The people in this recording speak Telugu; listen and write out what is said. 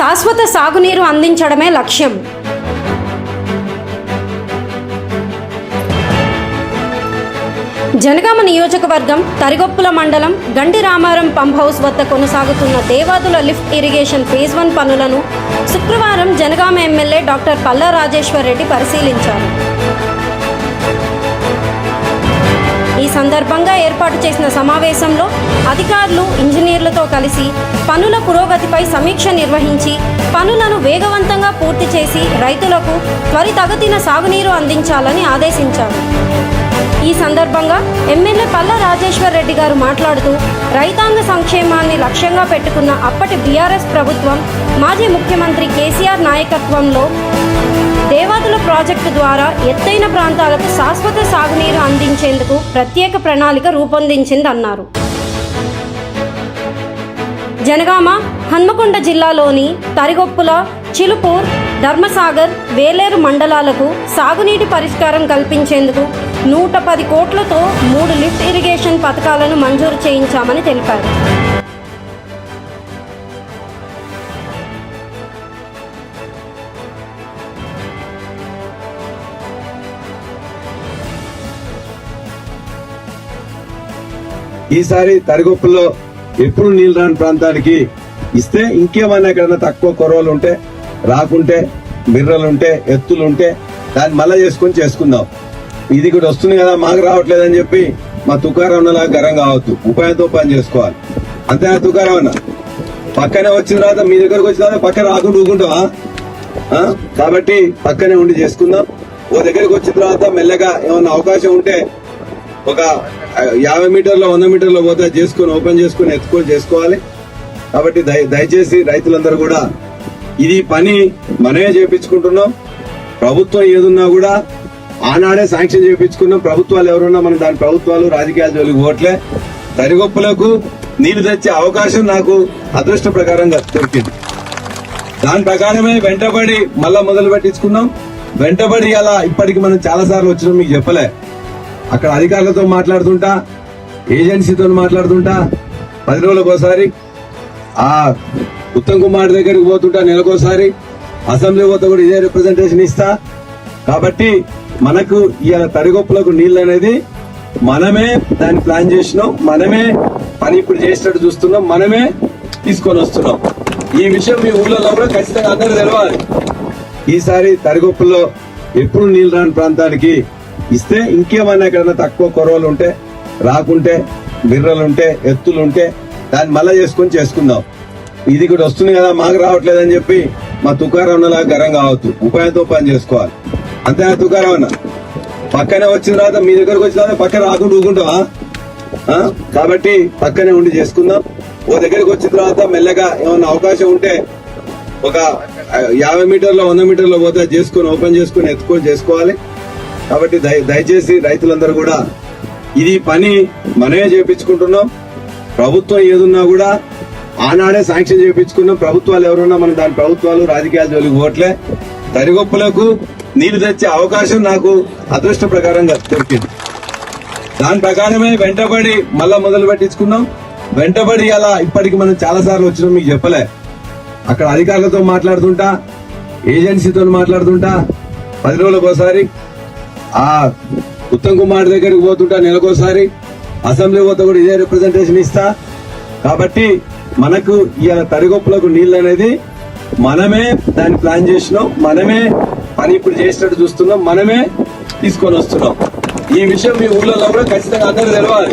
శాశ్వత సాగునీరు అందించడమే లక్ష్యం. జనగామ నియోజకవర్గం తరిగొప్పుల మండలం గండి రామారం పంప్ హౌస్ వద్ద కొనసాగుతున్న దేవాదుల లిఫ్ట్ ఇరిగేషన్ ఫేజ్ 1 పనులను శుక్రవారం జనగామ ఎమ్మెల్యే డాక్టర్ పల్లా రాజేశ్వర్ రెడ్డి పరిశీలించారు. ఈ సందర్భంగా ఏర్పాటు చేసిన సమావేశంలో అధికారులు, ఇంజనీర్లతో కలిసి పనుల పురోగతిపై సమీక్ష నిర్వహించి పనులను వేగవంతంగా పూర్తి చేసి రైతులకు త్వరితగతిన సాగునీరు అందించాలని ఆదేశించారు. ఈ సందర్భంగా ఎమ్మెల్యే పల్లా రాజేశ్వర్ రెడ్డి గారు మాట్లాడుతూ రైతాంగ సంక్షేమాన్ని లక్ష్యంగా పెట్టుకున్న అప్పటి బీఆర్ఎస్ ప్రభుత్వం మాజీ ముఖ్యమంత్రి కేసీఆర్ నాయకత్వంలో దేవాదుల ప్రాజెక్టు ద్వారా ఎత్తైన ప్రాంతాలకు శాశ్వత సాగునీరు అందించేందుకు ప్రత్యేక ప్రణాళిక రూపొందించిందన్నారు. జనగామ, హన్మకొండ జిల్లాలోని తరిగొప్పుల, చిలుపూర్, ధర్మసాగర్, వేలేరు మండలాలకు సాగునీటి పరిష్కారం కల్పించేందుకు 110 కోట్లతో 3 లిఫ్ట్ ఇరిగేషన్ పథకాలను మంజూరు చేయించామని తెలిపారు. ఈసారి తరిగొప్పుల్లో ఎప్పుడు నీళ్ళు రాని ప్రాంతానికి ఇస్తే ఇంకేమైనా ఎక్కడైనా తక్కువ కొరవలు ఉంటే, రాకుంటే, బిర్రలుంటే, ఎత్తులుంటే దాన్ని మళ్ళా చేసుకుందాం. ఇది కూడా వస్తుంది కదా, మాకు రావట్లేదని చెప్పి మా తుకారం ఉన్నలా గరం కావద్దు. ఉపాయంతో పని చేసుకోవాలి. అంతేనా తుకారం అన్న? పక్కనే వచ్చిన తర్వాత మీ దగ్గరకు వచ్చిన తర్వాత పక్కన రాకుండా ఊకుంటావా? కాబట్టి పక్కనే ఉండి చేసుకుందాం. ఓ దగ్గరికి వచ్చిన తర్వాత మెల్లగా ఏమన్నా అవకాశం ఉంటే ఒక 50 మీటర్లో 100 మీటర్లో పోతే ఓపెన్ చేసుకుని ఎత్తుకొని చేసుకోవాలి. కాబట్టి దయచేసి రైతులందరూ కూడా ఇది పని మనమే చేపించుకుంటున్నాం. ప్రభుత్వం ఏదున్నా కూడా ఆనాడే శాంక్షన్ చేయించుకున్నాం. ప్రభుత్వాలు ఎవరున్నా మన దాని ప్రభుత్వాలు రాజకీయాల జోలికి పోవట్లే. తరిగొప్పులకు నీళ్లు తెచ్చే అవకాశం నాకు అదృష్ట ప్రకారంగా దొరికింది. దాని ప్రకారమే వెంటబడి మళ్ళా మొదలు పెట్టించుకున్నాం. వెంటబడి అలా ఇప్పటికి మనం చాలా సార్లు వచ్చినాం, మీకు చెప్పలే. అక్కడ అధికారులతో మాట్లాడుతుంటా, ఏజెన్సీతో మాట్లాడుతుంటా, 10 రోజులకు ఒకసారి ఆ ఉత్తమ్ కుమార్ దగ్గరికి పోతుంటా, నెలకోసారి అసెంబ్లీ పోతే కూడా ఇదే రిప్రజెంటేషన్ ఇస్తా. కాబట్టి మనకు ఇవాళ తరిగొప్పులకు నీళ్ళు అనేది మనమే దాన్ని ప్లాన్ చేసినాం, మనమే పని ఇప్పుడు చేసినట్టు చూస్తున్నాం, మనమే తీసుకొని వస్తున్నాం. ఈ విషయం మీ ఊళ్ళలో కూడా ఖచ్చితంగా అందరూ తెలవాలి. ఈసారి తరిగొప్పుల్లో ఎప్పుడు నీళ్ళు రాని ప్రాంతానికి ఇస్తే ఇంకేమైనా ఎక్కడైనా తక్కువ కొరవలు ఉంటే, రాకుంటే, బిర్రలుంటే, ఎత్తులుంటే దాన్ని మళ్ళా చేసుకుందాం. ఇది కూడా వస్తుంది కదా, మాకు రావట్లేదని చెప్పి మా తుకారం ఉన్నలా గరం కావద్దు. ఉపాయంతో పని చేసుకోవాలి. అంతేనా తుకారం అన్న? పక్కనే వచ్చిన తర్వాత మీ దగ్గరకు వచ్చిన తర్వాత పక్కన రాకుండా ఊకుంటావా? కాబట్టి పక్కనే ఉండి చేసుకుందాం. ఓ దగ్గరికి వచ్చిన తర్వాత మెల్లగా ఏమన్నా అవకాశం ఉంటే ఒక 50 మీటర్లో 100 మీటర్లో పోతే ఓపెన్ చేసుకుని ఎత్తుకొని చేసుకోవాలి. కాబట్టి దయచేసి రైతులందరూ కూడా ఇది పని మనమే చేపించుకుంటున్నాం. ప్రభుత్వం ఏదున్నా కూడా ఆనాడే శాంక్షన్ చేయించుకున్నాం. ప్రభుత్వాలు ఎవరున్నా మన దాని ప్రభుత్వాలు రాజకీయాల జోలికి పోవట్లే. తరిగొప్పులకు నీళ్లు తెచ్చే అవకాశం నాకు అదృష్ట ప్రకారంగా దొరికింది. దాని ప్రకారమే వెంటబడి మళ్ళా మొదలు పెట్టించుకున్నాం. వెంటబడి అలా ఇప్పటికి మనం చాలా సార్లు వచ్చినాం, మీకు చెప్పలే. అక్కడ అధికారులతో మాట్లాడుతుంటా, ఏజెన్సీతో మాట్లాడుతుంటా, 10 రోజులకు ఒకసారి ఆ ఉత్తమ్ కుమార్ దగ్గరికి పోతుంటా, నెలకోసారి అసెంబ్లీ పోతే కూడా ఇదే రిప్రజెంటేషన్ ఇస్తా. కాబట్టి మనకు ఇవాళ తరిగొప్పులకు నీళ్ళు అనేది మనమే దాన్ని ప్లాన్ చేసినాం, మనమే పని ఇప్పుడు చేసినట్టు చూస్తున్నాం, మనమే తీసుకొని వస్తున్నాం. ఈ విషయం మీ ఊళ్ళలో కూడా ఖచ్చితంగా అందరూ తెలవాలి.